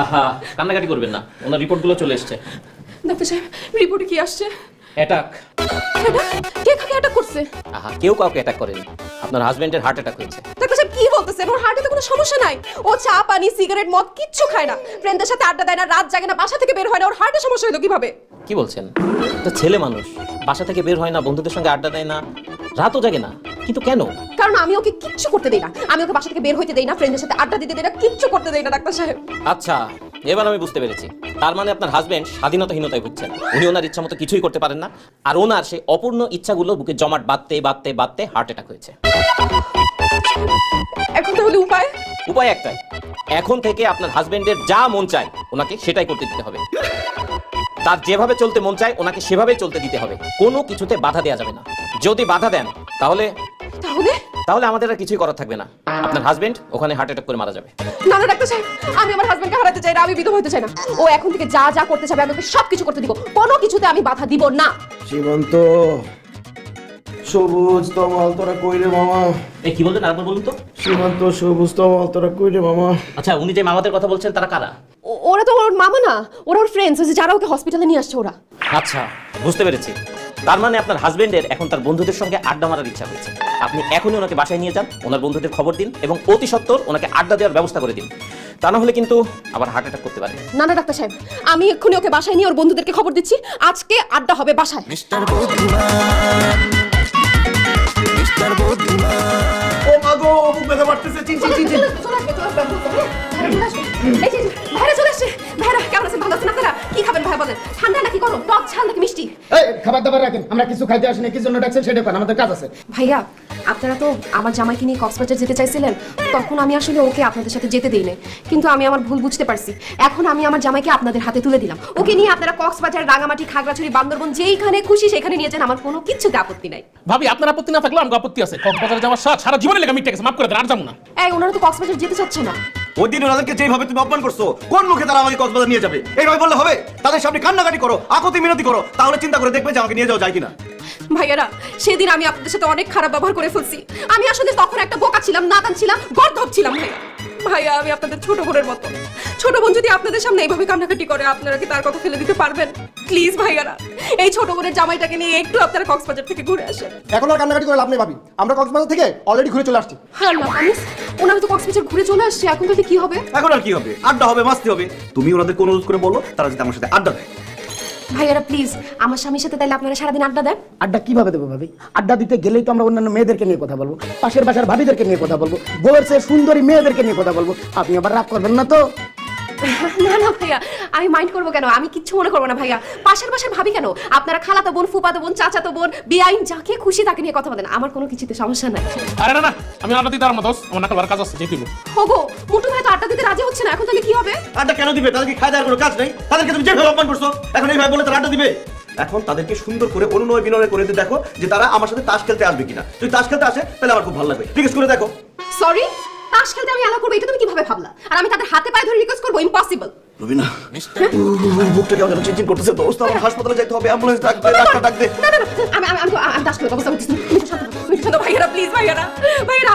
আহা, কান্নাকাটি করবেন না, ওনার রিপোর্টগুলো চলে এসেছে। ডাক্তার সাহেব, রিপোর্টে কি আসছে? অ্যাটাক। কে কাকে অ্যাটাক করছে? আহা, কেউ কাউকে অ্যাটাক করেনি, আপনার হাজবেন্ডের হার্ট অ্যাটাক হয়েছে। ডাক্তার সাহেব কি বলতেছেন? ওর হার্টে তো কোনো সমস্যা নাই। ও চা পানি সিগারেট মদ কিচ্ছু খায় না, ফ্রেন্ডদের সাথে আড্ডা দেয় না, রাত জাগে না, বাসা থেকে বের হয় না। ওর হার্টে সমস্যা হলো কিভাবে? কি বলছেন? তো ছেলে মানুষ, বাসা থেকে বের হয় না, বন্ধুদের সঙ্গে আড্ডা দেয় না, রাতও জাগে না, কিন্তু কেন? কারণ আমি ওকে কিচ্ছু করতে দেই না। আমি ওকে বাসা থেকে বের হইতে দেই না, ফ্রেন্ডদের সাথে আড্ডা দিতে দেই না, কিচ্ছু করতে দেই না ডাক্তার সাহেব। আচ্ছা, এবার আমি বুঝতে পেরেছি। তার মানে আপনার হাজবেন্ড স্বাধীনতাহীনতায় ভুগছেন। উনি ওনার ইচ্ছা মতো কিছুই করতে পারেন না, আর ওনার সেই অপূর্ণ ইচ্ছাগুলো বুকে জমাট বাঁধতে বাঁধতে বাঁধতে হার্ট অ্যাটাক হয়েছে। এখন তাহলে উপায়? উপায় একটাই, এখন থেকে আপনার হাজবেন্ডের যা মন চায় ওনাকে সেটাই করতে দিতে হবে। তার যেভাবে চলতে মন চায় ওনাকে সেভাবেই চলতে দিতে হবে, কোনো কিছুতে বাধা দেওয়া যাবে না। যদি বাধা দেন তাহলে তাহলে আমাদের আর কিছুই করার থাকবে না, আপনার হাজবেন্ড ওখানে হার্ট অ্যাটাক করে মারা যাবে। না না ডাক্তার সাহেব, আমি আমার হাজবেন্ডকে হারাতে চাই না, আমি বিধবা হতে চাই না। ও এখন থেকে যা যা করতে চাবে আমি ওকে সবকিছু করতে দিব, কোনো কিছুতে আমি বাধা দিব না। সীমান্ত, সবুজ তমাল তোরা কই রে মামা? এই কি বলতেন আরেকবার বলুন তো। সীমান্ত, সবুজ তমাল তোরা কই রে মামা? আচ্ছা, উনি যে মামাদের কথা বলছেন তারা কারা? ওরা তো ওর মামা না, ওরা ওর ফ্রেন্ডস, যারা ওকে হসপিটালে নিয়ে আসছে ওরা। আচ্ছা, বুঝতে পেরেছি। তার মানে আপনার হাজবেন্ডের এখন তার বন্ধুদের সঙ্গে আড্ডা মারার ইচ্ছা হয়েছে। আপনি এখনই ওনাকে বাসায় নিয়ে যান, ওনার বন্ধুদের খবর দিন এবং অতি সত্বর ওনাকে আড্ডা দেওয়ার ব্যবস্থা করে দিন। তা না হলে কিন্তু আবার হার্ট অ্যাটাক করতে পারে। না না ডাক্তার সাহেব, আমি এক্ষুনি ওকে বাসায় নিয়ে ওর বন্ধুদেরকে খবর দিচ্ছি, আজকে আড্ডা হবে বাসায়। ও মা গো, বুক ব্যথা করতেছে। চিন চিন চিন চিন। ভাইরা চলে আসছে। ভাইরা কেমন আছেন? ভালো আছেন আপনারা? কি খাবেন ভাই বলেন? ঠান্ডা নাকি গরম? টক ঝাল নাকি মিষ্টি? এই খাবার দাবার রাখেন, আমরা কিছু খাইতে আসিনি, কি জন্য ডাকছেন সেটা কোন, আমাদের কাজ আছে। ভাইয়া, আপনারা তো আমার জামাইকে নিয়ে কক্সবাজার যেতে চাইছিলেন, তখন আমি আসলে ওকে আপনাদের সাথে যেতে দিই না, কিন্তু আমি আমার ভুল বুঝতে পারছি। এখন আমি আমার জামাইকে আপনাদের হাতে তুলে দিলাম। ওকে নিয়ে আপনারা কক্সবাজার, রাঙামাটি, খাগড়াছড়ি, বান্দরবন যেইখানে খুশি সেখানে নিয়ে যান, আমার কোনো কিছুতে আপত্তি নাই। ভাবি, আপনার আপত্তি না থাকলে আমার আপত্তি আছে। কক্সবাজার যাওয়ার সারা জীবনে লেগে মিটে গেছে, মাফ করে দেন, আর যাবো না। এই ওনারা তো কক্সবাজার যেতে চাচ্ছে না। ওই দিন ওনাদেরকে যেভাবে তুমি অপমান করছো, কোন মুখে তারা আমাকে কক্সবাজার নিয়ে যাবে? এইভাবে বললে হবে? তাদের সামনে কান্নাকাটি করো, আকুতি মিনতি করো, তাহলে চিন্তা করে দেখবে যে আমাকে নিয়ে যাওয়া যায় কিনা। ভাইয়ারা, সেদিন আমি আপনাদের সাথে অনেক খারাপ ব্যবহার করে ফেলছি। আমি আসলে তখন একটা বোকা ছিলাম, নাদান ছিলাম, গর্দভ ছিলাম। ভাইয়া ভাইয়া, আমি আপনাদের ছোট বোনের মতো। ছোট বোন যদি আপনাদের সামনে এইভাবে কান্নাকাটি করে, আপনারা কি তার কথা ফেলে দিতে পারবেন? প্লিজ ভাইয়ারা, এই ছোট বোনের জামাইটাকে নিয়ে একটু আপনারা কক্সবাজার থেকে ঘুরে আসেন। এখন আর কান্নাকাটি করে লাভ নেই ভাবি, আমরা কক্সবাজার থেকে অলরেডি ঘুরে চলে আসছি। হ্যাঁ না আনিস, ওনারা তো কক্সবাজার ঘুরে চলে আসছে, এখন তাহলে কি হবে? এখন আর কি হবে? আড্ডা হবে, মাস্তি হবে। তুমি ওনাদের কোন অনুরোধ করে বলো তারা যদি আমার সাথে আড্ডা দেয়। ভাইয়ারা প্লিজ, আমার স্বামীর সাথে তাইলে আপনারা সারাদিন আড্ডা দেন। আড্ডা কিভাবে দেবো ভাবি? আড্ডা দিতে গেলেই তো আমরা অন্যান্য মেয়েদেরকে নিয়ে কথা বলবো, পাশের বাসার ভাবিদেরকে নিয়ে কথা বলবো, বউয়ের চেয়ে সুন্দরী মেয়েদেরকে নিয়ে কথা বলবো। আপনি আবার রাগ করবেন না তো? না না ভাইয়া, আমি মাইন্ড করবো কেন? আমি কিচ্ছু মনে করবো না ভাইয়া। পাশের বাসার ভাবি কেন? আপনারা খালাতো বোন, ফুফাতো বোন, চাচাতো বোন, বেআইন যাকে খুশি তাকে নিয়ে কথা বলেন, আমার কোনো কিছুতে সমস্যা নাই। আরে না না, আমি আড্ডা দিতে আর দোষ, আমার নাকাল কাজ আছে, যেতে ওগো, মোটু ভাই তো আড্ডা দিতে রাজি হচ্ছে না, এখন তাহলে কি হবে? আড্ডা কেন দিবে? তাদের কি খাওয়া দাওয়ার কোনো কাজ নেই? তাদেরকে তুমি যেভাবে অপমান করছো, এখন এইভাবে বলে তারা আড্ডা দিবে? এখন তাদেরকে সুন্দর করে অনুনয় বিনয় করে দিয়ে দেখো যে তারা আমার সাথে তাস খেলতে আসবে কিনা। যদি তাস খেলতে আসে তাহলে আমার খুব ভালো লাগবে, রিকোয়েস্ট করে দেখো। সরি, তাস খেলতে আমি অ্যালাউ করবো এটা তুমি কিভাবে ভাবলা? আর আমি তাদের হাতে পায়ে ধরে রিকোয়েস্ট করবো? ইম্পসিবল। রবিনা, বুকটা কেমন যেন চিনচিন করতেছে, দোস্ত আমার হাসপাতালে যাইতে হবে, অ্যাম্বুলেন্স ডাকবে, ডাক্তার ডাকবে। না না না, আমি তাস খেলার ব্যবস্থা করতেছি। তুমি তো শান্ত হও, ভাইয়ারা প্লিজ, ভাইয়ারা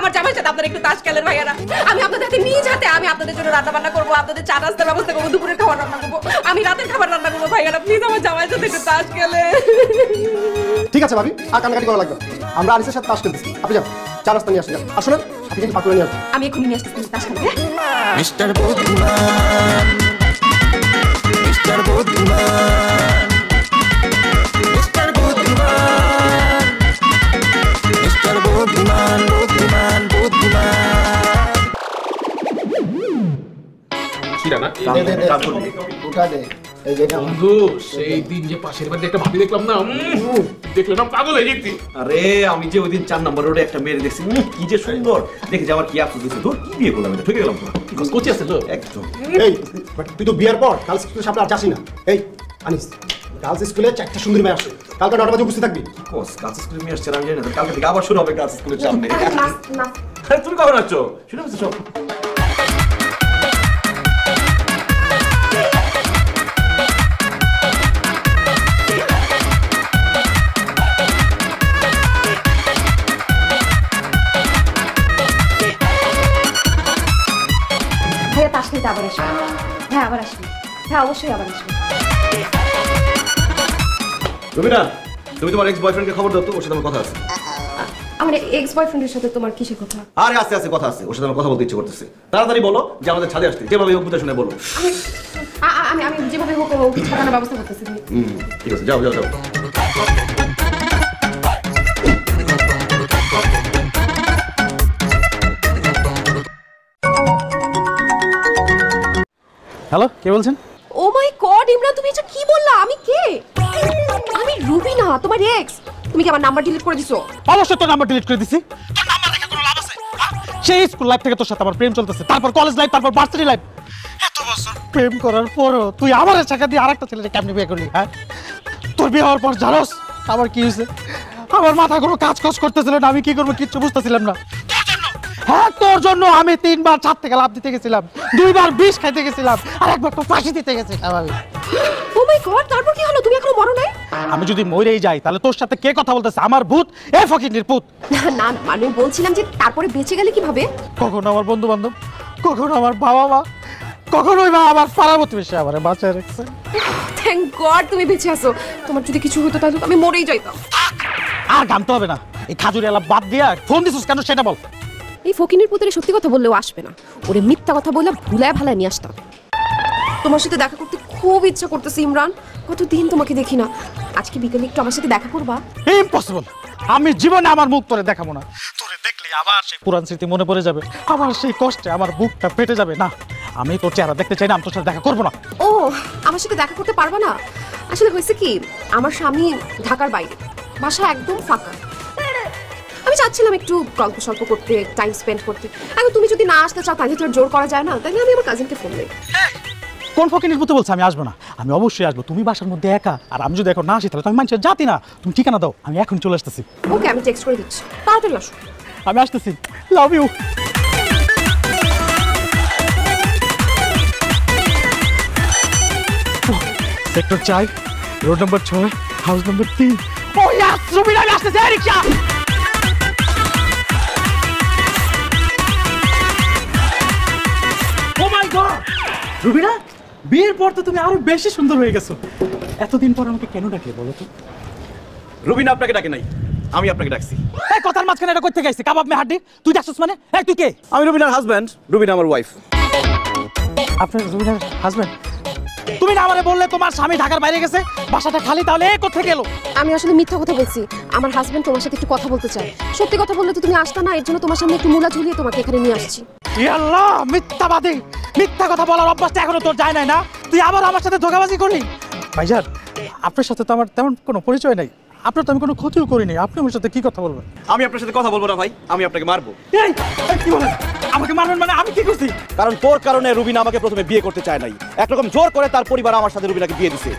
আমার জামাইয়ের সাথে আপনারা একটু তাস খেলেন। ভাইয়ারা, আমি আপনাদের হাতে নিজ হাতে আমি আপনাদের জন্য রান্না বান্না করবো, আপনাদের চা নাস্তার ব্যবস্থা করবো, দুপুরের খাবার রান্না করবো, আমি রাতের খাবার রান্না করবো। ভাইয়ারা প্লিজ আমার জামাইয়ের সাথে একটু তাস খেলে। ঠিক আছে ভাবি, আর কান্নাকাটি করা লাগবে, আমরা আনিসের সাথে তাস খেলতেছি। আপনি যান, চা নাস্তা নিয়ে আসেন। আসলে আপনি কিন্তু পাকুড়ে নিয়ে আসবেন। আমি এখনই নিয়ে আসতেছি তাস খেলতে। মিস্টার বুদ্ধিমান, মিস্টার বুদ্ধিমান, মিস্টার বুদ্ধিমান, মিস্টার বুদ্ধিমান, বুদ্ধিমান, বুদ্ধিমান। ছিড়া না উঠা দে, এই যে এটা বন্ধু, সেই দিন যে পাশের বাড়িতে একটা ভাবি দেখলাম না, দেখলে না পাগল হয়ে যেতি। আরে আমি যে ওই দিন 4 নম্বর রোডে একটা মেয়ে দেখছি, কি যে সুন্দর দেখে যে আমার কি আফসোস হয়েছে। তোর কি বিয়ে করলাম, এটা ঠকে গেলাম তো। কোচি আছে তো একদম। এই তুই তো বিয়ার পর গার্লস স্কুলের সামনে আর যাসি না। এই আনিস, গার্লস স্কুলে 4টা সুন্দরী মেয়ে আসছে, কালকে 9টা বাজে উপস্থিত থাকবি। কোস গার্লস স্কুলে মেয়ে আসছে, আমি জানি না, কালকে থেকে আবার শুরু হবে গার্লস স্কুলের সামনে। না আরে তুমি কখন আসছো? শুনে বলছো সব। ভাইয়া তাস খেলতে আবার আসবেন। হ্যাঁ আবার আসবেন, হ্যাঁ অবশ্যই আবার আসবেন। রুবিনা, তুমি তোমার এক্স বয়ফ্রেন্ডকে খবর দাও তো, ওর সাথে আমার কথা আছে। আমার এক্স বয়ফ্রেন্ডের সাথে তোমার কিসের কথা? আরে আস্তে আস্তে কথা আছে, ওর সাথে আমার কথা বলতে ইচ্ছে করতেছে। তাড়াতাড়ি বলো যে আমাদের ছাদে আসতে, যেভাবে হোক বুঝে শুনে বলো। আমি আমি যেভাবে হোক ছাড়ানোর ব্যবস্থা করতেছি। ঠিক আছে, যাও যাও যাও। হ্যালো, কে বলছেন? ও মাই গড ইমরান, তুমি এটা কি বললা? আমি কে? আমি রুবিনা, তোমার এক্স। তুমি কি আমার নাম্বার ডিলিট করে দিছো? অবশ্যই তোর নাম্বার ডিলিট করে দিছি। তোর নাম্বার রেখে কোনো লাভ আছে? সেই স্কুল লাইফ থেকে তোর সাথে আমার প্রেম চলতেছে, তারপর কলেজ লাইফ, তারপর ভার্সিটি লাইফ। এত বছর প্রেম করার পরও তুই আমার টাকা দিয়ে আরেকটা ছেলেকে কেমনে বিয়ে করলি? হ্যাঁ, তোর বিয়ে হওয়ার পর জানোস আমার কি হয়েছে? আমার মাথা কোনো কাজ করতেছিল না, আমি কি করবো কিচ্ছু বুঝতেছিলাম না। হ্যাঁ, তোর জন্য আমি 3 বার ছাদ থেকে লাফ দিতে গেছিলাম, 2 বার বিষ খাইতে গেছিলাম, আর 1 বার তো ফাঁসি দিতে গেছিলাম আমি। ও মাই গড, তারপর কি হলো? তুমি এখনো মরো নাই? আমি যদি মরেই যাই তাহলে তোর সাথে কে কথা বলতেছে? আমার ভূত, এ ফকিন্নির ভূত। না মানে বলছিলাম যে তারপরে বেঁচে গেলে কিভাবে? কখনো আমার বন্ধু বান্ধব, কখনো আমার বাবা মা, কখনো আমার পাড়া প্রতিবেশী আমার বাঁচায় রাখছে। থ্যাংক গড তুমি বেঁচে আছো। তোমার যদি কিছু হতো তাহলে তো আমি মরেই যাইতাম। আর গামতে হবে না, এই খাজুরি আলাপ বাদ দিয়া ফোন দিছিস কেন সেটা বল। এই ফকিনের পুত্রে সত্যি কথা বললেও আসবে না, ওরে মিথ্যা কথা বললে ভুলায় ভালায় নিয়ে আসতাম। তোমার সাথে দেখা করতে খুব ইচ্ছা করতেছে ইমরান, কতদিন তোমাকে দেখি না। আজকে বিকেলে একটু আমার সাথে দেখা করবা? ইম্পসিবল, আমি জীবনে আমার মুখ তোরে দেখাবো না। তোরে দেখলে আবার সেই পুরান স্মৃতি মনে পড়ে যাবে, আবার সেই কষ্টে আমার বুকটা ফেটে যাবে। না, আমি তোর চেহারা দেখতে চাই না, আমি তোর সাথে দেখা করবো না। ও, আমার সাথে দেখা করতে পারবা না? আসলে হয়েছে কি, আমার স্বামী ঢাকার বাইরে, বাসা একদম ফাঁকা। আমি চাচ্ছিলাম একটু গল্প সল্প করতে, টাইম স্পেন্ড করতে। এখন তুমি যদি না আসতে চাও তাহলে তো আর জোর করা যায় না, তাহলে আমি আমার কাজিনকে ফোন দিই। কোন ফকিনের মতো বলছে আমি আসবো না? আমি অবশ্যই আসবো। তুমি বাসার মধ্যে একা, আর আমি যদি এখন না আসি তাহলে তো আমি মানুষের জাতি না। তুমি ঠিকানা দাও, আমি এখন চলে আসতেছি। ওকে, আমি টেক্সট করে দিচ্ছি, তাড়াতাড়ি আসো। আমি আসতেছি, love you. Sector 4, road number 6, house number 3। Oh yes, Rubina আমি আসতেছি, এই রিকশা। ও মাই গড, রুবিনা, বিয়ের পর তো তুমি আরো বেশি সুন্দর হয়ে গেছো। এতদিন পর আমাকে কেন ডাকলে বলো তো? রুবিনা আপনাকে ডাকে নাই, আমি আপনাকে ডাকছি। এই কথার মাঝখানে এটা করতে গেছি, কাবাব মে হাড্ডি। তুই ডাকছিস মানে? এই তুই কে? আমি রুবিনার হাজব্যান্ড, রুবিনা আমার ওয়াইফ। আপনার রুবিনার হাজবেন্ড? তুমি না আমারে বললে তোমার স্বামী ঢাকার বাইরে গেছে, বাসাটা খালি, তাহলে এ কোথা গেল? আমি আসলে মিথ্যা কথা বলছি। আমার হাজবেন্ড তোমার সাথে একটু কথা বলতে চায়। সত্যি কথা বললে তো তুমি আসতা না, এর জন্য তোমার সামনে একটু মুলা ঝুলিয়ে তোমাকে এখানে নিয়ে আসছি। ইয়া আল্লাহ, মিথ্যাবাদী! মিথ্যা কথা বলার অভ্যাসটা এখনো তোর যায় নাই না? তুই আবার আমার সাথে ধোঁকাবাজি করলি? ভাইজান, আপনার সাথে তো আমার তেমন কোনো পরিচয় নাই, আপনার তো আমি কোনো ক্ষতিও করিনি, আপনি আমার সাথে কি কথা বলবেন? আমি আপনার সাথে কথা বলবো না ভাই, আমি আপনাকে মারবো। এই, কি বলেন? আমাকে মারবেন মানে? আমি কি করছি? কারণ তোর কারণে রুবিনা আমাকে প্রথমে বিয়ে করতে চায় নাই, একরকম জোর করে তার পরিবার আমার সাথে রুবিনাকে বিয়ে দিছে।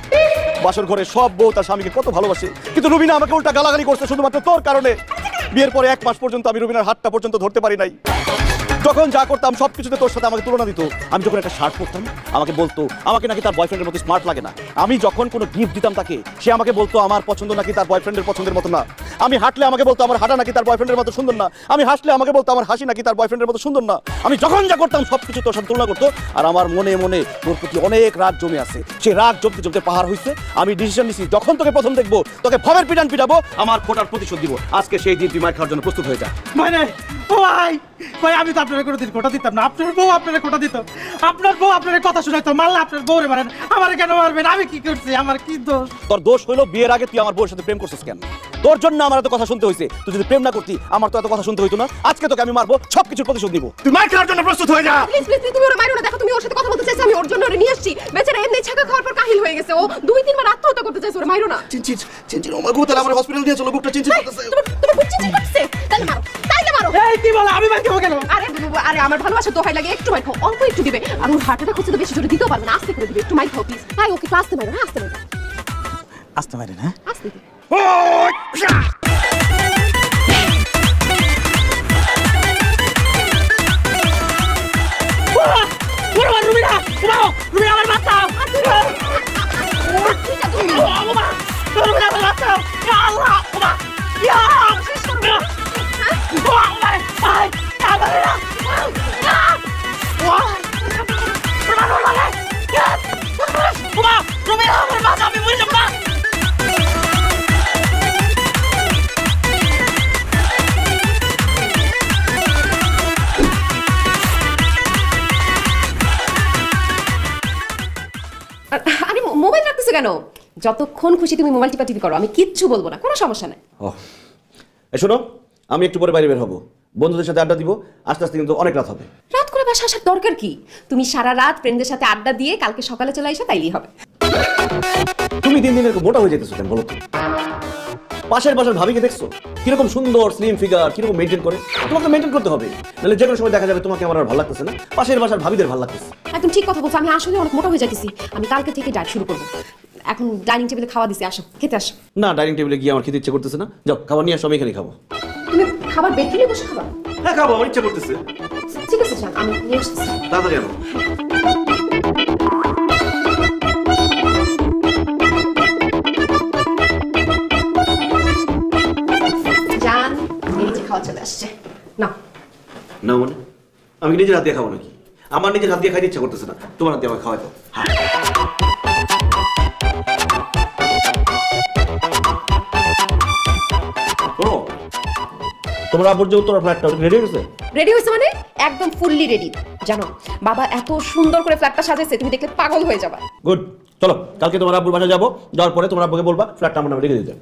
বাসর ঘরে সব বউ তার স্বামীকে কত ভালোবাসে, কিন্তু রুবিনা আমাকে উল্টা গালাগালি করছে শুধুমাত্র তোর কারণে। বিয়ের পরে 1 মাস পর্যন্ত আমি রুবিনার হাতটা পর্যন্ত ধরতে পারি নাই। যখন যা করতাম সবকিছুতে তোর সাথে আমাকে তুলনা দিত। আমি যখন একটা শার্ট পরতাম আমাকে বলতো আমাকে নাকি তার বয়ফ্রেন্ডের মতো স্মার্ট লাগে না। আমি যখন কোনো গিফট দিতাম তাকে, সে আমাকে বলতো আমার পছন্দ নাকি তার বয়ফ্রেন্ডের পছন্দের মতো না। আমি হাঁটলে আমাকে বলতো আমার হাঁটা নাকি তার বয়ফ্রেন্ডের মতো সুন্দর না। আমি হাসলে আমাকে বলতো আমার হাসি নাকি তার বয়ফ্রেন্ডের মতো সুন্দর না। আমি যখন যা করতাম সবকিছু তোর সাথে তুলনা করতো, আর আমার মনে মনে তোর প্রতি অনেক রাগ জমে আছে। সে রাগ জমতে জমতে পাহাড় হয়েছে। আমি ডিসিশন নিছি যখন তোকে প্রথম দেখবো তোকে ভবের পিটান পিটাবো, আমার খোটার প্রতিশোধ দিব। আজকে সেই দিন তুই মার খাওয়ার জন্য প্রস্তুত হয়ে যা। মানে ও ভাই, ভাই আমি তো আপনার কোনোদিন কোটা দিতাম না। আপনার বউ আপনার কোটা দিত, আপনার বউ আপনার কথা শুনাইতো, মারলে আপনার বউরে মারেন, আমার কেন মারবেন? আমি কি করছি? আমার কি দোষ? তোর দোষ হইলো বিয়ের আগে তুই আমার বউয়ের সাথে প্রেম করছিস কেন? তোর জন্য আমার এত কথা শুনতে হয়েছে। তুই যদি প্রেম না করতি আমার তো এত কথা শুনতে হইতো না। আজকে তোকে আমি মারবো, সবকিছুর প্রতিশোধ নিব। তুই মার খাওয়ার জন্য প্রস্তুত হয়ে যা। প্লিজ প্লিজ তুমি ওরে মারো না। দেখো তুমি ওর সাথে কথা বলতে চাইছো, আমি ওর জন্য ওরে নিয়ে আসছি। বেচারা এমনি ছাকা খাওয়ার পর কাহিল হয়ে গেছে। ও 2-3 বার আত্মহত্যা করতে চাইছে, ওরে মারো না। চিনচিন চিনচিন ও মা গো, তাহলে আমার হসপিটাল নিয়ে চলো, বুকটা চিনচিন করতেছে। তোমার বুক চিনচিন করছে? তাইলে মারো, তাইলে মারো। এই কি বলে? আমি মার খাবো কেন? আরে আরে আমার ভালোবাসা দোহাই লাগে, একটু মার খাও, অল্প একটু দিবে। আর ওর হার্ট অ্যাটাক হচ্ছে তো বেশি জোরে দিতেও পারবে না, আস্তে করে দিবে। একটু মার খাও প্লিজ। হাই ওকে, আস্তে মারো, হ্যাঁ আস্তে মারো, আসতে পারেন? হ্যাঁ, আস্তে দিবে। রুবিনা, রুবিনা আমার বাঁচাও! রুবিনা আমার বাঁচাও! ইয়া আল্লাহ, ওমা! ইয়া! ওয়া! আই! আই! আই! আরে মোবাইল রাখতেছো কেন? যতক্ষণ খুশি তুমি মোবাইল টিপা করো, আমি কিচ্ছু বলবো না, কোনো সমস্যা নাই। শোনো, আমি একটু পরে বাইরে বের হবো, বন্ধুদের সাথে আড্ডা দিব, আস্তে আস্তে কিন্তু অনেক রাত হবে। রাত করে বাসা আসার দরকার কি? তুমি সারা রাত ফ্রেন্ডদের সাথে আড্ডা দিয়ে কালকে সকালে চলে আসো, তাইলেই হবে। তুমি দিন দিন এরকম মোটা হয়ে যেতেছো কেন বলো তো? পাশের বাসার ভাবিকে দেখছো কিরকম সুন্দর স্লিম ফিগার, কিরকম মেনটেন করে? তোমাকে মেনটেন করতে হবে, নাহলে যে কোনো সময় দেখা যাবে তোমাকে আমার আর ভালো লাগতেছে না, পাশের বাসার ভাবিদের ভালো লাগতেছে। একদম ঠিক কথা বলছো, আমি আসলে অনেক মোটা হয়ে যাচ্ছি। আমি কালকে থেকে ডায়েট শুরু করবো। এখন ডাইনিং টেবিলে খাওয়া দিছি, আসো খেতে আসো। না, ডাইনিং টেবিলে গিয়ে আমার খেতে ইচ্ছে করতেছে না, যাও খাবার নিয়ে আসো, আমি এখানে খাবো। তুমি খাবার বেড কিনে বসে খাবা? হ্যাঁ খাবো, আমার ইচ্ছে করতেছে। ঠিক আছে যান, আমি নিয়ে আসছি। তাড়াতাড়ি আনো। জান, এই যে খাওয়া চলে আসছে, না না মানে আমি নিজের হাত দিয়ে খাবো নাকি? আমার নিজের হাত দিয়ে খাইতে ইচ্ছা করতেছে না, তোমার হাত দিয়ে আমাকে খাওয়াই দাও। শোনো, তোমার আব্বুর যে উত্তরা ফ্ল্যাটটা রেডি হয়ে গেছে? রেডি হয়েছে মানে একদম ফুললি রেডি। জানো বাবা এত সুন্দর করে ফ্ল্যাটটা সাজাইছে, তুমি দেখলে পাগল হয়ে যাবা। গুড, চলো কালকে তোমার আব্বুর বাসায় যাবো, যাওয়ার পরে তোমার আব্বুকে বলবা ফ্ল্যাটটা আমার নামে লিখে দিতে।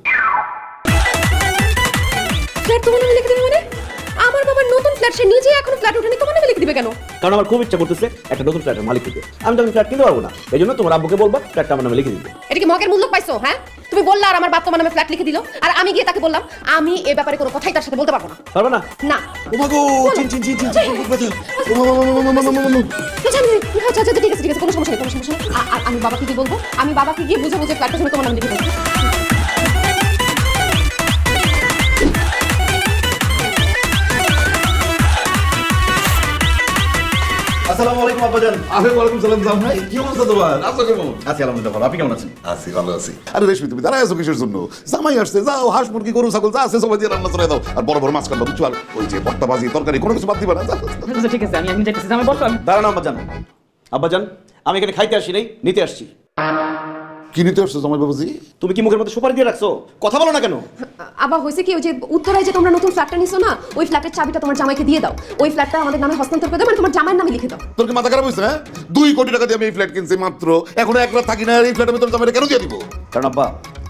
ফ্ল্যাট তোমার নামে লিখে দিবে মানে? আমার বাবার নতুন ফ্ল্যাট, সে নিজে এখন ফ্ল্যাট উঠেনি, তোমার নামে লিখে দিবে কেন? কারণ আমার খুব ইচ্ছা করতেছে একটা নতুন ফ্ল্যাটের মালিক হতে। আমি তখন ফ্ল্যাট কিনতে পারবো না, এই জন্য তোমার আব্বুকে বলবা ফ্ল্যাটটা আমার নামে লিখে দিতে। এটা কি মগের মূল্য পাইছো? হ্যাঁ, তুমি বললা আর আমার বাপ তোমার নামে ফ্ল্যাট লিখে দিল, আর আমি গিয়ে তাকে বললাম আমি এ ব্যাপারে কোনো কথাই তার সাথে বলতে পারবো না। পারবে না? না। ওমাগো, চিন চিন চিন চিন চিন ব্যথা। আচ্ছা আচ্ছা ঠিক আছে ঠিক আছে, কোনো সমস্যা নেই কোনো সমস্যা নেই। আর আমি বাবাকে গিয়ে বলবো, আমি বাবাকে গিয়ে বুঝে বুঝে ফ্ল্যাটটা জন্য তোমার নামে লিখে দেবো। আসসালামু আলাইকুম আব্বাজান। ওয়ালাইকুম সালাম জাম ভাই, কি অবস্থা তোমার? আছো কেমন? আছি আলহামদুলিল্লাহ ভালো, আপনি কেমন আছেন? আছি, ভালো আছি। আরে রেশমি, তুমি দাঁড়ায় আছো কিসের জন্য? জামাই আসছে, যাও হাঁস মুরগি গরু ছাগল যা আছে সবাই দিয়ে রান্না করে দাও, আর বড় বড় মাছ কাটবা বুঝছো, আর ওই যে ভর্তা ভাজি তরকারি কোনো কিছু বাদ দিবা না। যাও, যাও। ঠিক আছে, আমি যাইতেছি, আমি বললাম। দাঁড়ান আব্বাজান, আব্বাজান আমি এখানে খাইতে আসি নাই, নিতে আসছি। কি নিতে আসছো জামাই বাবুজি? তুমি কি মুখের মধ্যে সুপারি দিয়ে রাখছো? কথা বলো না কেন? আবার হয়েছে কি, ওই যে উত্তরায় যে তোমরা নতুন ফ্ল্যাটটা নিছো না, ওই ফ্ল্যাটের চাবিটা তোমার জামাইকে দিয়ে দাও। ওই ফ্ল্যাটটা আমাদের নামে হস্তান্তর করে দাও, মানে তোমার জামাইয়ের নামে লিখে দাও। তোর কি মাথা খারাপ হয়েছে? হ্যাঁ, 2 কোটি টাকা দিয়ে আমি এই ফ্ল্যাট কিনছি মাত্র, এখন এক রাত থাকি না, আর এই ফ্ল্যাটের ভিতরে জামাইরে কেন দিয়ে দিব? কারণ আব্বা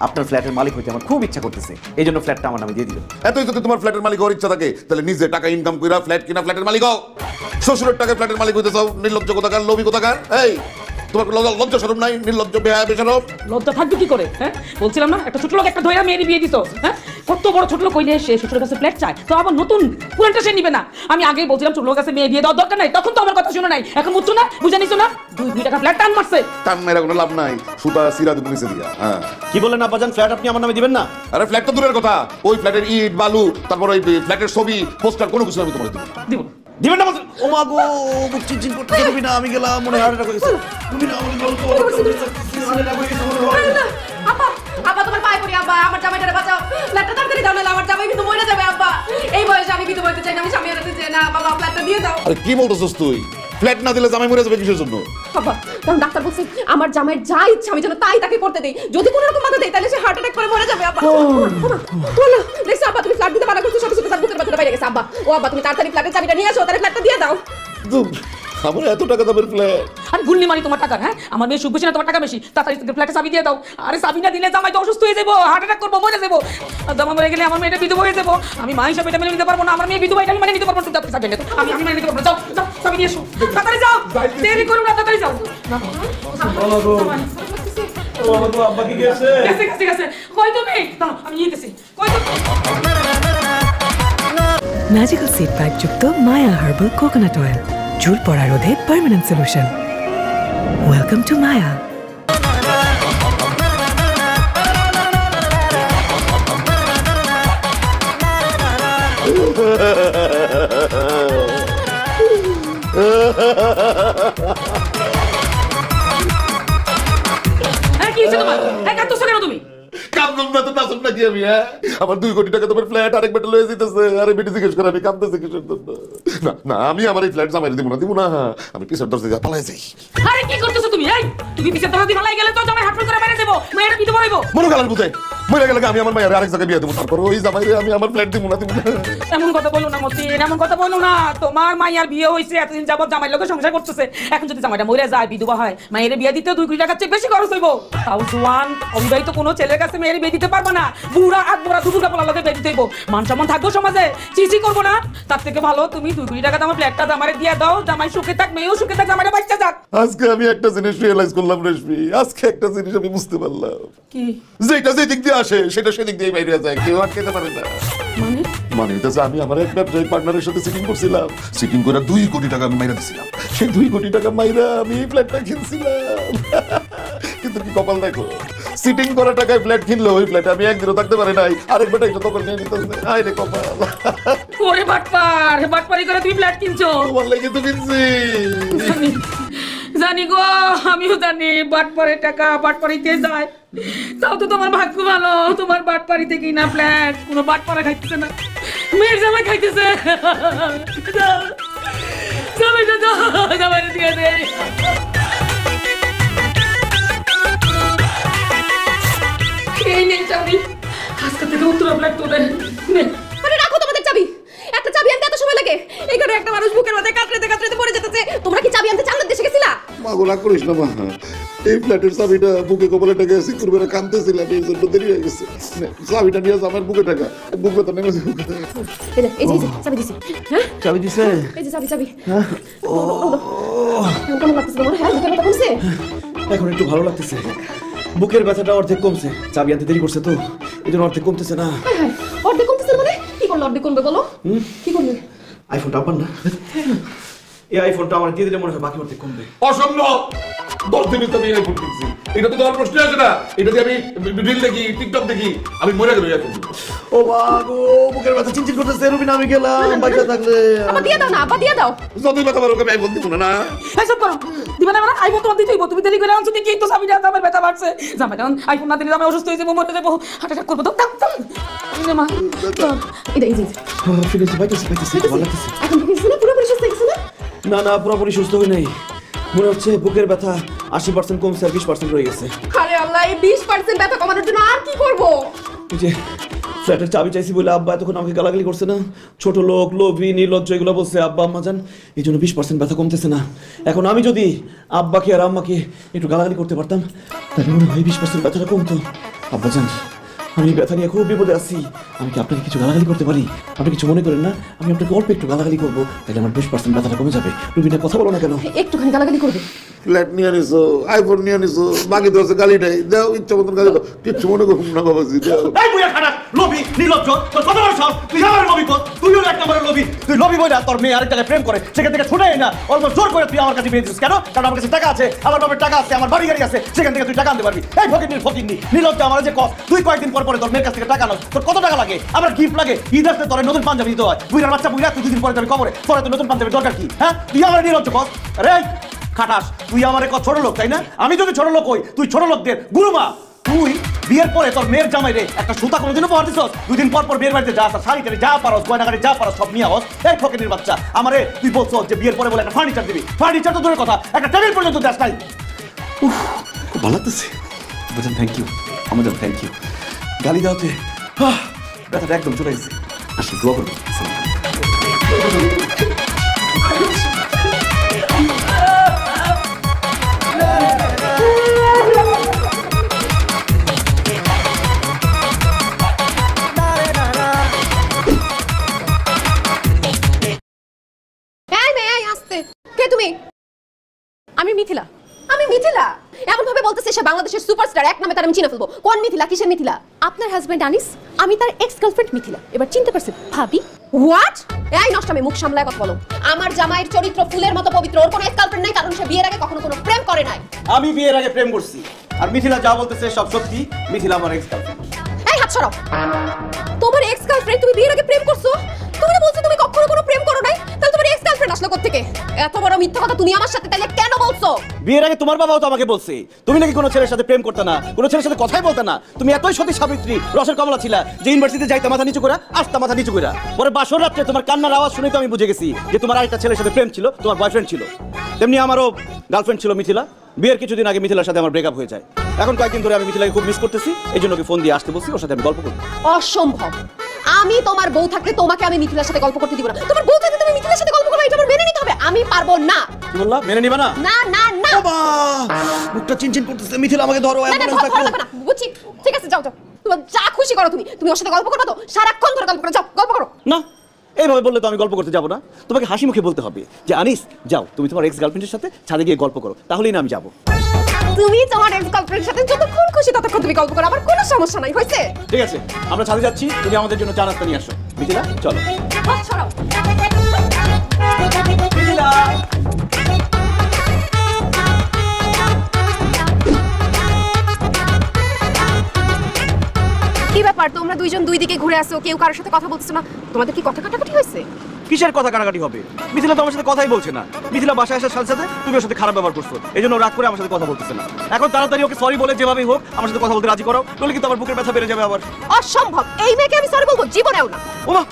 আপনার ফ্ল্যাটের মালিক হইতে আমার খুব ইচ্ছা করতেছে, এই জন্য ফ্ল্যাটটা আমার নামে দিয়ে দিল। এতই যদি তোমার ফ্ল্যাটের মালিক হওয়ার ইচ্ছা থাকে, তাহলে নিজে টাকা ইনকাম কইরা ফ্ল্যাট কিনা ফ্ল্যাটের মালিক হও। শ্বশুরের টাকায় ফ্ল্যাটের মালিক হইতে চাও? নির্লজ্জ কোথাকার, লোভী কোথাকার। এই তোমার লজ্জা শরম নাই? নির্লজ্জ বেহায়া বেশরম। লজ্জা থাকবে কি করে? হ্যাঁ, বলছিলাম না একটা ছোট লোক একটা ধৈরা মেয়ের বিয়ে দিছো। হ্যাঁ, কত বড় ছোট লোক কইলে সে শ্বশুরের কাছে ফ্ল্যাট চায়, তো আবার নতুন পুরানটা সে নিবে না। আমি আগেই বলছিলাম ছোট লোকের কাছে মেয়ে বিয়ে দেওয়ার দরকার নাই, তখন তো আমার কথা শুনে নাই। এখন বুঝছো না, বুঝে নিছো না? 2 টাকা ফ্ল্যাট টান মারছে। টান মেরা কোনো লাভ নাই, সুতা সিরা দিব নিচে দিয়া। হ্যাঁ, কি বললেন আব্বাজান, ফ্ল্যাট আপনি আমার নামে দিবেন না? আরে ফ্ল্যাট তো দূরের কথা, ওই ফ্ল্যাটের ইট বালু, তারপর ওই ফ্ল্যাটের ছবি পোস্টার কোনো কিছু আমি তোমার দিব না। দিব দিবেন না? ও মা গো, বুক চিনচিন করতে দিবি না, আমি গেলাম মনে হার্ট অ্যাটাক হয়েছে। তুমি না আমাকে বলতো আব্বা আব্বা তোমার পায়ে পড়ি আব্বা, আমার জামাইটারে বাঁচাও, ফ্ল্যাটটা তাড়াতাড়ি দাও, নাহলে আমার জামাই কিন্তু মরে যাবে আব্বা। এই বয়সে আমি কিন্তু বলতে চাই না, আমি স্বামী হারাতে চাই না, বাবা ফ্ল্যাটটা দিয়ে দাও। আরে কি বলতেছস তুই? ফ্ল্যাট না দিলে জামাই মরে যাবে কিসের জন্য? বাবা, কারণ ডাক্তার বলছে আমার জামাইয়ের যা ইচ্ছা আমি যেন তাই তাকে করতে দেই, যদি কোনো রকম বাধা দেই তাহলে সে হার্ট অ্যাটাক করে মরে যাবে আব্বা। বলো দেখছো আব্বা, তুমি ফ্ল্যাট দিতে মানা করছো, সাথে সাথে তার বুকের ব্যথাটা বাইরে গেছে আব্বা। ও আব্বা তুমি তাড়াতাড়ি ফ্ল্যাটের চাবিটা নিয়ে আসো, তাহলে ফ্ল্যাটটা দিয়ে দাও। আমার এত টাকা দামের ফ্ল্যাট? আরে গুল্লি মারি তোমার টাকা। হ্যাঁ, আমার মেয়ে সুখ বেশি না, তোমার টাকা বেশি। তাড়াতাড়ি ফ্ল্যাটে চাবি দিয়ে দাও। আরে চাবি না দিলে জামাই তো অসুস্থ হয়ে যাবো, হার্ট অ্যাটাক করবো, মরে যাবো। আর জামা মরে গেলে আমার মেয়েটা বিধবা হয়ে যাবো। আমি মা হিসাবে এটা মেনে নিতে পারবো না, আমার মেয়ে বিধবা এটা আমি মেনে নিতে পারবো না। তুমি চাবি নিয়ে আমি মেনে নিতে পারবো না। যাও যাও, চাবি নিয়ে এসো, তাড়াতাড়ি যাও, দেরি করো না, তাড়াতাড়ি যাও। আব্বা কি গেছে? গেছে গেছে গেছে, কই তুমি? দাঁড়াও, আমি নিয়ে গেছি। কই তুমি? ম্যাজিক্যাল সিড পাইপ যুক্ত মায়া হার্বাল কোকোনাট অয়েল, চুল পড়া রোধে পার্মানেন্ট সলিউশন। ওয়েলকাম টু মায়া। কি হয়েছে তোমার? কাঁদতেছো কেন তুমি? কান্দম না তো নাচুন নাকি আমি? হ্যাঁ, আমার 2 কোটি টাকা তোমার ফ্ল্যাট আরেক বেটা লয়ে যেতেছে, আরে বেটি জিজ্ঞেস করে আমি কান্দতেছি কিসের জন্য? না না, আমি আমার এই ফ্ল্যাট জামাই দিব না, দিব না। আমি পিছের দরজা দিয়ে পালাই যাই। আরে কি করতেছো তুমি? এই তুমি পিছের দরজা দিয়ে পালাই গেলে তো জামাই হাঁটফাট করে বাইরে যাবো, মেয়েটা বিধবা হইবো। মনে গালার বুঝে মরে গেলে আমি আমার মায়ের আরেক জায়গায় বিয়ে দেবো, তারপর ওই জামাইরে আমি আমার ফ্ল্যাট দিব না। এমন কথা বলো না মতিন, এমন কথা বলো না। তোমার মাইয়ার বিয়ে হয়েছে, এতদিন যাবত জামাইয়ের লোকে সংসার করতেছে, এখন যদি জামাইটা মরে যায়, বিধবা হয়, মায়ের বিয়ে দিতে 2 কোটি টাকার চেয়ে বেশি খরচ হইব। তাও জোয়ান অবিবাহিত কোনো ছেলের কাছে মেয়ের বিয়ে দিতে পারবো না। বুড়া হাত বুড়া দুপুরা পোলার লোকে বিয়ে দিতে হইব। মান সম্মান থাকবো সমাজে, চিচি করবো না। তার থেকে ভালো তুমি 2 কোটি টাকা আমার ফ্ল্যাটটা জামাইরে দিয়ে দাও, জামাই সুখে থাক, মেয়েও সুখে থাক, জামাইটা বাচ্চা যাক। আজকে আমি একটা জিনিস রিয়েলাইজ করলাম রেশমি, আজকে একটা জিনিস আমি বুঝতে পারলাম, কি যেটা যে দিক দিয়ে আসে সেটা সেদিক দিয়ে বাইরে যায়, কেউ আটকাতে পারে না। মানে হইতেছে আমি আমার এক ব্যবসায়ী পার্টনারের সাথে সিটিং করছিলাম, সিটিং করে 2 কোটি টাকা আমি মাইরা দিছিলাম। সেই 2 কোটি টাকা মাইরা আমি এই ফ্ল্যাটটা কিনছিলাম। কিন্তু কি কপাল দেখো, সিটিং করা টাকায় ফ্ল্যাট কিনলো, ওই ফ্ল্যাটে আমি একদিনও থাকতে পারি নাই, আরেক বেটা এটা তখন নিয়ে নিতেছে। হায় রে কপাল। ওরে বাটপার, বাটপারি করে তুমি ফ্ল্যাট কিনছো? তোমার লেগে তো কিনছি। জানি গো, আমিও জানি বাটপারের টাকা বাটপারিতে যায়। তাও তো তোমার ভাগ্য ভালো, তোমার বাটপারিতে কিনা ফ্ল্যাট কোনো বাটপারা খাইতেছে না, মেয়ের জামাই খাইতেছে। জামাইটা দাও, জামাইটা দিয়ে দে। এই নেই চাবি, আজকে থেকে উত্তরা ফ্ল্যাট তোদের নে। আরে রাখো তোমাদের চাবি, একটা চাবি আনতে এত সময় লাগে? এখানে একটা মানুষ বুকের মাথায় কাতরাতে কাতরাতে পড়ে যেতেছে। তোমরা কি চাবি আনতে চান্দের দেশে গেছিলা? মা গোলা করিস না মা, এই ফ্ল্যাটের চাবিটা বুকে কপালে টাকা সিকিউর করে কাঁদতেছিলাম, এই জন্য দেরি হয়ে গেছে। চাবিটা নিয়ে আমার বুকে টাকা, বুক ব্যথা নেমেছে। এই যে চাবি দিছি। হ্যাঁ চাবি দিছে? এই যে চাবি। কেমন লাগতেছে তোমার? হ্যাঁ বুকের ব্যথা কমছে? এখন একটু ভালো লাগতেছে, বুকের ব্যথাটা অর্ধেক কমছে। চাবি আনতে দেরি করছে তো, এই জন্য অর্ধেক কমতেছে না। অর্ধেক কমতেছে মানে? কি করলো অর্ধেক কমবে বলো? কি করবে? আইফোনটা আবার না, এই আইফোনটা আমার দিয়ে দিলে মনে হয় বাকি অর্ধেক কমবে। অসম্ভব, 10 দিনের তো আমি আইফোন কিনছি, এটা তো তোমার প্রশ্ন আছে না। এটা দিয়ে আমি রিল দেখি, টিকটক দেখি, আমি মরে গেল এখন। ও বাগো, বুকের ব্যথা চিনচিন করতেছে। রুবিনা আমি গেলাম, বাইরে থাকলে আবার দিয়ে দাও না, আবার দিয়ে দাও। যতই ব্যথা পারো আমি আইফোন দিব না। এইসব করো, দিবা না? আইফোন তোমার দিতেই হইব, তুমি দেরি করে আনছো দেখি তো চাবিটা, আমার ব্যথা বাড়ছে। জামাই যখন আইফোন না দিলে জামাই অসুস্থ হয়ে যাবো, মরে যাবো, হার্ট অ্যাটাক করবো। তো মা এই যে ফিরেছি, পাইতেছি ভালো লাগতেছে। এখন কি কিছু না, পুরোপুরি সুস্থ হয়ে গেছে না? না পুরোপুরি সুস্থ হয়ে নেই, মনে হচ্ছে বুকের ব্যথা 80% কমছে আর 20% রয়ে গেছে। আরে আল্লাহ, এই 20% ব্যথা কমানোর জন্য আর কি করবো? এই যে ফ্ল্যাটের চাবি চাইছি বলে আব্বা এতক্ষণ আমাকে গালাগালি করছে না, ছোট লোক, লোভী, নির্লজ্জ এগুলো বলছে আব্বা আম্মা জান, এই জন্য 20% ব্যথা কমতেছে না। এখন আমি যদি আব্বাকে আর আম্মাকে একটু গালাগালি করতে পারতাম, তাহলে মনে হয় 20% ব্যথাটা কমতো। আব্বা জান, আমি ব্যথা নিয়ে খুব বিপদে আছি, আমি কি আপনাকে কিছু গালাগালি করতে পারি? আপনি কিছু মনে করেন না? আমি আপনাকে অল্প একটু গালাগালি করবো, তাহলে আমার 20% ব্যথাটা কমে যাবে। রুবিনা কথা বলো না কেন? একটুখানি গালাগালি করবে। ফ্ল্যাট নিয়ে নিছো, আইফোন নিয়ে নিছো, বাকি তো আছে গালিটাই দাও, ইচ্ছা মতন গালি দাও, কিচ্ছু মনে করুন না বাবাজি দাও। এই বুয়া খারাপ লোভী, নির্লজ্জ, তোর কত বড় সাহস? তুই আমার লোভী কর, তুইও এক নম্বরের লোভী। তুই লোভী বইরা তোর মেয়ে আরেক জায়গায় প্রেম করে, সেখান থেকে ছুটে না অলমোস্ট জোর করে তুই আমার কাছে বিয়ে দিচ্ছিস কেন? কারণ আমার কাছে টাকা আছে, আমার বাবার টাকা আছে, আমার বাড়ি গাড়ি আছে, সেখান থেকে তুই টাকা আনতে পারবি। এই ফকিরনি নির্লজ্জ, আমার যে তুই কয়েকদিন পর পরে তোর মেয়ের কাছ থেকে টাকা নাও, তোর কত টাকা লাগে? আমার গিফট লাগে, ঈদ আসতে তোর নতুন পাঞ্জাবি দিতে হয়। বুইরার বাচ্চা বুইরা, তুই 2 দিন পরে যাবি কবরে, তোর তো নতুন পাঞ্জাবি দরকার কি? হ্যাঁ তুই আমার নির্লজ্জ কর। আরে খাটাস, তুই আমার ছোট লোক তাই না? আমি যদি ছোট লোক হই, তুই ছোট লোকদের গুরুমা। তুই বিয়ের পরে তোর মেয়ের জামাইরে একটা সুতা কোনোদিনও পর দিছস? 2 দিন পর বিয়ের বাড়িতে যা শাড়ি টাড়ি যা পারস, গয়নাগাড়ি যা পারস সব নিয়ে আস। এই ফকিরের বাচ্চা, আমারে তুই বলছস যে বিয়ের পরে বলে একটা ফার্নিচার দিবি, ফার্নিচার তো দূরের কথা, একটা টেবিল পর্যন্ত দেশ নাই। খুব ভালো লাগতেছে। বুঝলেন, থ্যাংক ইউ আমাদের, থ্যাংক ইউ। গালি দাওতে ব্যথাটা একদম চলে গেছে। আসলে দোয়া করবো। আমি মিথিলা। এমন ভাবে বলতেছে সে বাংলাদেশের সুপারস্টার, এক নামে তার আমি চিনে ফেলবো। কোন মিথিলা? কিসের মিথিলা? আপনার হাজবেন্ড আনিস, আমি তার এক্স গার্লফ্রেন্ড মিথিলা। এবার চিনতে পারছেন ভাবি? হোয়াট? এই নষ্টামে মুখ সামলায় কথা বলো। আমার জামাইয়ের চরিত্র ফুলের মতো পবিত্র, ওর কোনো এক্স গার্লফ্রেন্ড নাই, কারণ সে বিয়ের আগে কখনো কোনো প্রেম করে নাই। আমি বিয়ের আগে প্রেম করছি, আর মিথিলা যা বলতেছে সব সত্যি। মিথিলা আমার এক্স গার্লফ্রেন্ড। এই হাত সরাও। তোমার এক্স গার্লফ্রেন্ড, তুমি বিয়ের আগে প্রেম করছো? তুমি বলছো তুমি কখনো কোনো প্রেম করো নাই, তাহলে তোমার এক্স গার্লফ্রেন্ড আসলো কোথা থেকে? এত বড় মিথ্যা কথা তুমি আমার সাথে তাইলে কেন বলছো? বিয়ের আগে তোমার বাবাও তো আমাকে বলছে তুমি নাকি কোনো ছেলের সাথে প্রেম করতে না, কোনো ছেলের সাথে কথাই বলতে না। তুমি এতই সতী সাবিত্রী, রসের কমলা ছিলা যে ইউনিভার্সিটিতে যাইতে মাথা নিচু করে আসতে মাথা নিচু করে। পরে বাসর রাত্রে তোমার কান্নার আওয়াজ শুনে তো আমি বুঝে গেছি যে তোমার আরেকটা ছেলের সাথে প্রেম ছিল, তোমার বয়ফ্রেন্ড ছিল। তেমনি আমারও গার্লফ্রেন্ড ছিল মিথিলা। বিয়ের কিছুদিন আগে মিথিলার সাথে আমার ব্রেকআপ হয়ে যায়। এখন কয়েকদিন ধরে আমি মিথিলাকে খুব মিস করতেছি, এই জন্য ওকে ফোন দিয়ে আসতে বলছি, ওর সাথে আমি গল্প করবো। অসম্ভব। আমি তোমার বউ থাকলে তোমাকে আমি মিথিলার সাথে গল্প করতে দিব না। তোমার বউ থাকলে তুমি মিথিলার সাথে গল্প করবে, এটা আমার মেনে নিতে হবে। আমি পারবো না। কি বললা? মেনে নিবা না? না না না। বাবা মুখটা চিনচিন করতেছে। মিথিলা আমাকে ধরো, না, না, অ্যাম্বুলেন্স ধরো ডাকো। না, বুঝছি। ঠিক আছে, যাও যাও। তোমার যা খুশি করো তুমি। তুমি ওর সাথে গল্প করবে তো? সারাক্ষণ ধরে গল্প করো। যাও, গল্প করো। না, এইভাবে বললে তো আমি গল্প করতে যাবো না। তোমাকে হাসি মুখে বলতে হবে যে আনিস যাও, তুমি তোমার এক্স গার্লফ্রেন্ডের সাথে ছাদে গিয়ে গল্প করো, তাহলেই না আমি যাবো। তুমি তোমার এক্স গার্লফ্রেন্ডের সাথে যতক্ষণ খুশি ততক্ষণ তুমি গল্প করো, আমার কোনো সমস্যা নাই। হয়েছে? ঠিক আছে, আমরা ছাদে যাচ্ছি, তুমি আমাদের জন্য চা নাস্তা নিয়ে আসো। মিথিলা চলো। হাত ছড়াও। মিথিলা কি ব্যাপার, তোমরা দুইজন দুই দিকে ঘুরে আসো, কেউ কারোর সাথে কথা বলতেছো না? তোমাদের কি কথা কাটাকাটি হয়েছে? কিসের কথা কাটাকাটি হবে? মিথিলা তো আমার সাথে কথাই বলছে না। মিথিলা বাসায় আসার সাথে সাথে তুমি ওর সাথে খারাপ ব্যবহার করছো, এই জন্য রাগ করে আমার সাথে কথা বলতেছে না। এখন তাড়াতাড়ি ওকে সরি বলে যেভাবেই হোক আমার সাথে কথা বলতে রাজি করো, নইলে কিন্তু আমার বুকের ব্যথা বেড়ে যাবে আবার। অসম্ভব। এই মেয়েকে আমি সরি বলবো জীবনেও না। ওমা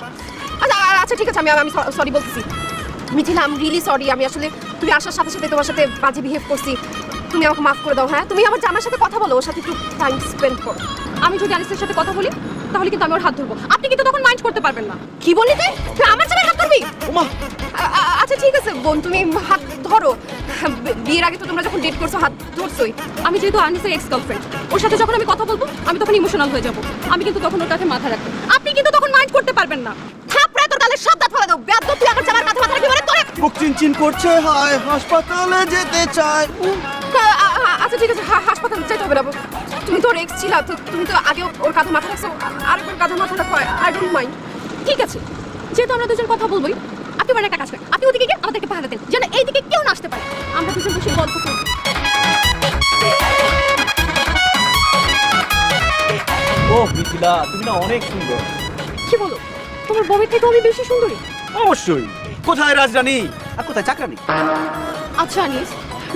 আচ্ছা আচ্ছা ঠিক আছে, আমি সরি বলতেছি। মিথিলা, আমি রিয়েলি সরি। আমি আসলে তুমি আসার সাথে সাথে তোমার সাথে বাজে বিহেভ করছি। তুমি আমাকে মাফ করে দাও। হ্যাঁ, তুমি আমার জামার সাথে কথা বলো, ওর সাথে একটু টাইম স্পেন্ড করো। আমি যদি আনিসের সাথে কথা বলি তাহলে কিন্তু আমি ওর হাত ধরবো। আপনি কিন্তু তখন মাইন্ড করতে পারবেন না। কি বললি তুই? তুই আমার জামায় হাত ধরবি? ওমা আচ্ছা ঠিক আছে বোন, তুমি হাত ধরো। বিয়ের আগে তো তোমরা যখন ডেট করছো হাত ধরছোই। আমি যেহেতু আনিসের এক্স গার্লফ্রেন্ড, ওর সাথে যখন আমি কথা বলবো আমি তখন ইমোশনাল হয়ে যাবো। আমি কিন্তু তখন ওর কাছে মাথা রাখবো। আপনি কিন্তু তখন মাইন্ড করতে পারবেন না। থাপড়া তোর গালে সব দাঁত ফেলে দাও। বেয়াদব, তুই আমার জামার মাথা রাখবি মানে তোরে। বুক চিনচিন করছে, হায় হাসপাতালে যেতে চাই। আচ্ছা ঠিক আছে, হাসপাতালে যেতে হবে না। তুমি তো ওর এক্স ছিলা, তো তুমি তো আগে ওর কাঁধে মাথা রাখছো, আরেকবার কাঁধে মাথা রাখো। I don't mind. ঠিক আছে, যেহেতু আমরা দুজন কথা বলবোই, আপনি মানে একটা কাজ করেন, আপনি ওদিকে গিয়ে আমাদেরকে পাহারা দেন, যেন এইদিকে কেউ না আসতে পারে। আমরা দুজন বসে গল্প করব। ও মিথিলা, তুমি না অনেক সুন্দর। কি বলো? তোমার বউয়ের থেকে আমি বেশি সুন্দরী? অবশ্যই। কোথায় রাজরানী আর কোথায় চাকরানী? আচ্ছা আনিস,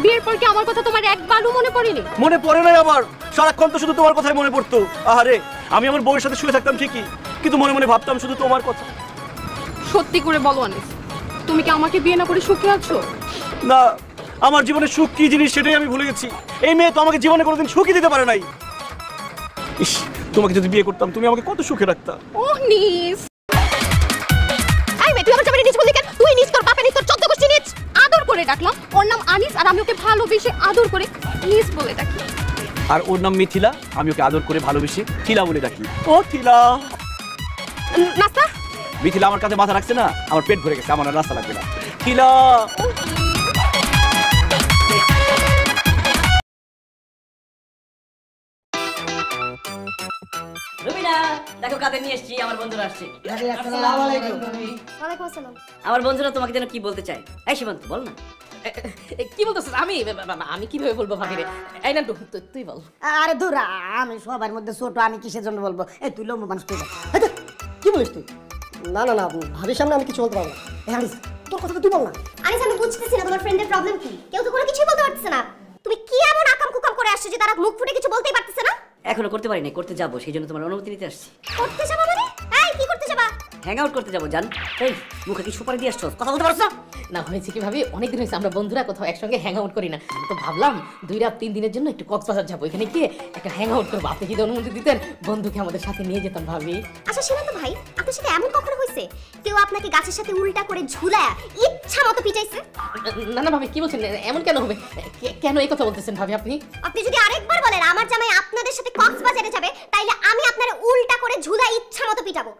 বিয়ের পর কি আমার কথা তোমার একবারও মনে পড়েনি? মনে পড়ে নাই আবার, সারাক্ষণ তো শুধু তোমার কথাই মনে পড়তো। আরে আমি আমার বউয়ের সাথে শুয়ে থাকতাম ঠিকই, কিন্তু মনে মনে ভাবতাম শুধু তোমার কথা। সত্যি করে বলো আনিস, তুমি কি আমাকে বিয়ে না করে সুখে আছো? না, আমার জীবনে সুখ কি জিনিস সেটাই আমি ভুলে গেছি। এই মেয়ে তো আমাকে জীবনে কোনোদিন সুখই দিতে পারে নাই। ইস, তোমাকে যদি বিয়ে করতাম তুমি আমাকে কত সুখে রাখতা। ও নিস, তুই আমার জামাই নিচ বললি কেন? তুই নিচ, তোর বাপে নিচ, তোর 14 গোষ্ঠী নিচ। আদর করে ডাকলাম, ওর নাম আনিস আর আমি ওকে ভালোবেসে আদর করে নিচ বলে ডাকি। আর ওর নাম মিথিলা, আমি ওকে আদর করে ভালোবেসে থিলা বলে ডাকি। ও থিলা। নাস্তা? মিথিলা আমার কাছে মাথা রাখছে না, আমার পেট ভরে গেছে, আমার আর নাস্তা লাগবে না। থিলা। রুবিনা, দেখো কাদের নিয়ে এসেছি, আমার বন্ধুরা আসছে। ওয়ালাইকুম আসসালাম। আমার বন্ধুরা তোমাকে যেন কি বলতে চায়। এই সীমান্ত, বল না। কি বলতেছিস? আমি কিভাবে বলবো ভাবিরে? এই না তুই বল। আরে দূর, আমি সবার মধ্যে ছোট, আমি কিসের জন্য বলবো? এই তুই লম্বা মানুষ, তুই বল। এই দেখ, কি বলিস তুই? না না না, ভাবির সামনে আমি কিছু বলতে পারবো না। এই আনিস, তোর কথা তো তুই বল না। আনিস, আমি বুঝতেছি না তোমার ফ্রেন্ডের প্রবলেম কি। কেউ তো কোনো কিছুই বলতে পারতেছে না। তুমি কি এমন আকাম কুকাম করে আসছো যে তারা মুখ ফুটে কিছু বলতেই পারতেছে না? এখনো করতে পারি না, করতে যাবো, সেই জন্য তোমার অনুমতি নিতে আসছি। করতে যাবা মানে? এই কি করতে যাবা? হ্যাং আউট করতে যাবো জান। এই মুখে কি সুপারি দিয়ে আসছো? কথা বলতে পারছো? না, হয়েছে কি ভাবি, অনেকদিন হয়েছে আমরা বন্ধুরা কোথাও একসঙ্গে হ্যাং আউট করি না, তো ভাবলাম 2 রাত 3 দিনের জন্য একটু কক্সবাজার যাবো, এখানে গিয়ে একটা হ্যাং আউট করবো। আপনি যদি অনুমতি দিতেন বন্ধুকে আমাদের সাথে নিয়ে যেতাম ভাবি। আচ্ছা সীমান্ত ভাই, আপনার সাথে এমন কখনো হয়েছে কেউ আপনাকে গাছের সাথে উল্টা করে ঝুলায়া ইচ্ছা মতো পিটাইছে? না না ভাবি, কি বলছেন? এমন কেন হবে? কেন এই কথা বলতেছেন ভাবি আপনি? আপনি যদি আরেকবার বলেন আমার জামাই আপনাদের সাথে কক্সবাজারে যাবে, তাইলে আমি আপনার উল্টা করে ঝুলা ইচ্ছা মতো পিটাবো।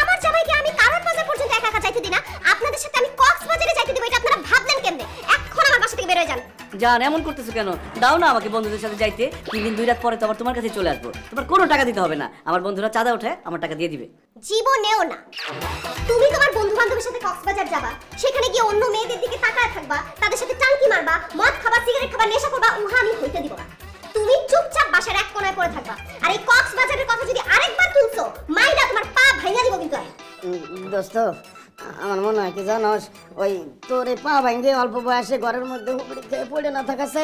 আমার জামাইকে আমি কারণ বাজার পর্যন্ত একা একা যাইতে দিই না, আপনাদের সাথে আমি কক্সবাজারে যাইতে দিব, এটা আপনারা ভাবলেন কেমনে? এখন আমার বাসা থেকে বের হয়ে যান। জান, এমন করতেছো কেন? দাও না আমাকে বন্ধুদের সাথে যাইতে, 3 দিন 2 রাত পরে তো আবার তোমার কাছে চলে আসবো। তোমার কোনো টাকা দিতে হবে না, আমার বন্ধুরা চাঁদা ওঠে আমার টাকা দিয়ে দিবে। জীবনেও না। তুমি তোমার বন্ধু বান্ধবের সাথে কক্সবাজার যাবা, সেখানে গিয়ে অন্য মেয়েদের দিকে তাকায় থাকবা, তাদের সাথে টাঙ্কি মারবা, মদ খাবা, সিগারেট খাবা, নেশা করবা, উহা আমি হইতে দিব না। তুমি চুপচাপ বাসার এক কোণায় পড়ে থাকবা। আর এই কক্সবাজারের কথা যদি আরেকবার তুলছো, মাইরা তোমার পা ভাঙা দিব কিন্তু। দোস্ত, আমার মনে হয় কি জানোস, ওই তোর এই পা ভাঙ্গে অল্প বয়সে ঘরের মধ্যে হুবড়ি খেয়ে পড়ে না থাকাছে।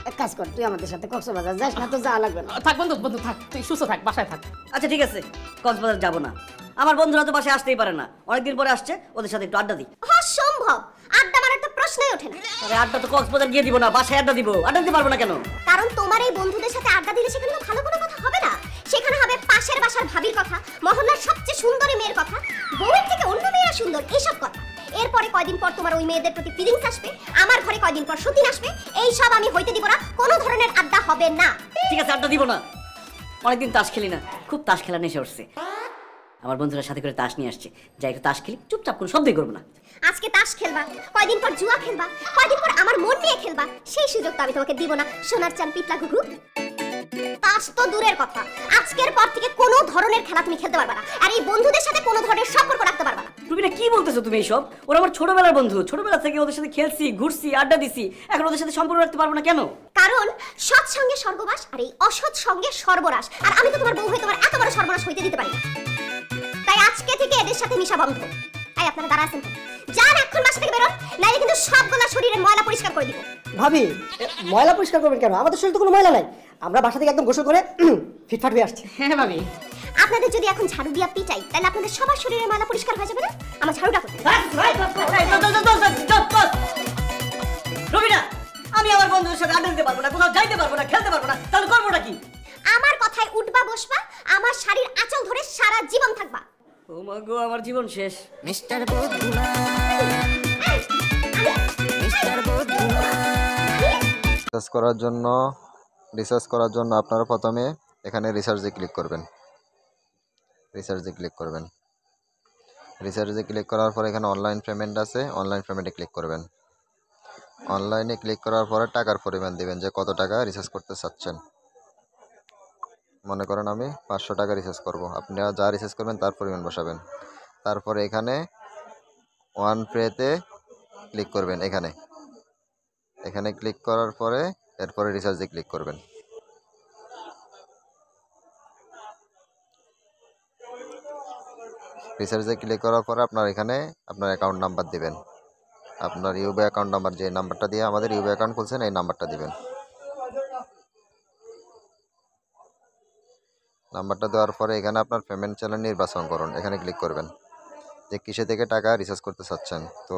এক কাজ কর, তুই আমাদের সাথে কক্সবাজার যাস না, তো যাওয়া লাগবে না। থাক বন্ধু থাক, তুই সুস্থ থাক, বাসায় থাক। আচ্ছা ঠিক আছে, কক্সবাজার যাবো না। আমার বন্ধুরা তো বাসায় আসতেই পারে না, অনেকদিন পরে আসছে, ওদের সাথে একটু আড্ডা দিই। অসম্ভব, আড্ডা মারার তো প্রশ্নই ওঠে না। আরে আড্ডা তো কক্সবাজার গিয়ে দিব না, বাসায় আড্ডা দিব। আড্ডা দিতে পারবো না কেন? কারণ তোমার এই বন্ধুদের সাথে আড্ডা দিলে সেখানে তো ভালো কোনো কথা হবে না। সেখানে হবে পাশের বাসার ভাবির কথা, মহল্লার সবচেয়ে সুন্দরী মেয়ের কথা, বউয়ের থেকে অন্য মেয়েরা সুন্দর, এইসব কথা। এরপরে কয়দিন পর তোমার ওই মেয়েদের প্রতি ফিলিংস আসবে, আমার ঘরে কয়দিন পর সতীন আসবে। এই সব আমি হইতে দিব না, কোনো ধরনের আড্ডা হবে না। ঠিক আছে, আড্ডা দিব না। অনেকদিন তাস খেলি না, খুব তাস খেলা নেশা উঠছে। আমার বন্ধুরা সাথে করে তাস নিয়ে আসছে, যাই একটু তাস খেলি, চুপচাপ কোনো শব্দই করবো না। আজকে তাস খেলবা, কয়দিন পর জুয়া খেলবা, কয়দিন পর আমার মন নিয়ে খেলবা, সেই সুযোগ তো আমি তোমাকে দিব না সোনার চান পিতলা ঘুঘু। তাস তো দূরের কথা, আজকের পর থেকে কোনো ধরনের খেলা তুমি খেলতে পারবা না, আর এই বন্ধুদের সাথে কোনো ধরনের সম্পর্ক রাখতে পারবা না। রুবিনা, কি বলতেছো তুমি এইসব? ওরা আমার ছোটবেলার বন্ধু, ছোটবেলা থেকে ওদের সাথে খেলছি, ঘুরছি, আড্ডা দিছি, এখন ওদের সাথে সম্পর্ক রাখতে পারবো না কেন? কারণ সৎ সঙ্গে স্বর্গবাস আর এই অসৎ সঙ্গে সর্বনাশ, আর আমি তো তোমার বউ হয়ে তোমার এত বড় সর্বনাশ হইতে দিতে পারি না। তাই আজকে থেকে এদের সাথে মিশা বন্ধ। তাই আপনারা দাঁড়া আছেন, যান এখন বাসা থেকে বেরোন, নাইলে কিন্তু সবগুলা শরীরের ময়লা পরিষ্কার করে দিব। ভাবি, ময়লা পরিষ্কার করবেন কেন? আমাদের শরীরে তো কোনো ময়লা নাই, আমরা বাসা থেকে একদম গোসল করে ফিটফাট হয়ে আসছি। হ্যাঁ ভাবি, আপনাদের যদি এখন ঝাড়ু দিয়া পিটাই, তাহলে আপনাদের সবার শরীরের ময়লা পরিষ্কার হয়ে যাবে না? আমার ঝাড়ুটা করতে রবিনা, আমি আমার বন্ধুদের সাথে আড্ডা দিতে পারবো না, কোথাও যাইতে পারবো না, খেলতে পারবো না, তাহলে করবোটা কি? আমার কথায় উঠবা বসবা, আমার শাড়ির আঁচল ধরে সারা জীবন থাকবা। ও মা গো, আমার জীবন শেষ। মিস্টার বুদ্ধিমান, মিস্টার বুদ্ধিমান। রিসার্চ করার জন্য আপনারা প্রথমে এখানে রিসার্চে ক্লিক করবেন। রিসার্চে ক্লিক করার পরে এখানে অনলাইন পেমেন্ট আছে, অনলাইন পেমেন্টে ক্লিক করবেন। অনলাইনে ক্লিক করার পরে টাকার পরিমাণ দিবেন, যে কত টাকা রিসার্চ করতে চাচ্ছেন। মনে করেন আমি 500 টাকা রিসার্চ করব, আপনারা যা রিসার্চ করবেন তার পরিমাণ বসাবেন। তারপরে এখানে ওয়ান পেতে ক্লিক করবেন। এখানে ক্লিক করার পরে এরপরে রিসার্চে ক্লিক করবেন। রিসার্চে ক্লিক করার পরে আপনার এখানে আপনার অ্যাকাউন্ট নাম্বার দিবেন। আপনার ইউবি অ্যাকাউন্ট নাম্বার, যে নাম্বারটা দিয়ে আমাদের ইউবি অ্যাকাউন্ট খুলছেন, এই নাম্বারটা দিবেন। নাম্বারটা দেওয়ার পরে এখানে আপনার পেমেন্ট চ্যানেল নির্বাচন করুন, এখানে ক্লিক করবেন যে কিসে থেকে টাকা রিচার্জ করতে চাচ্ছেন। তো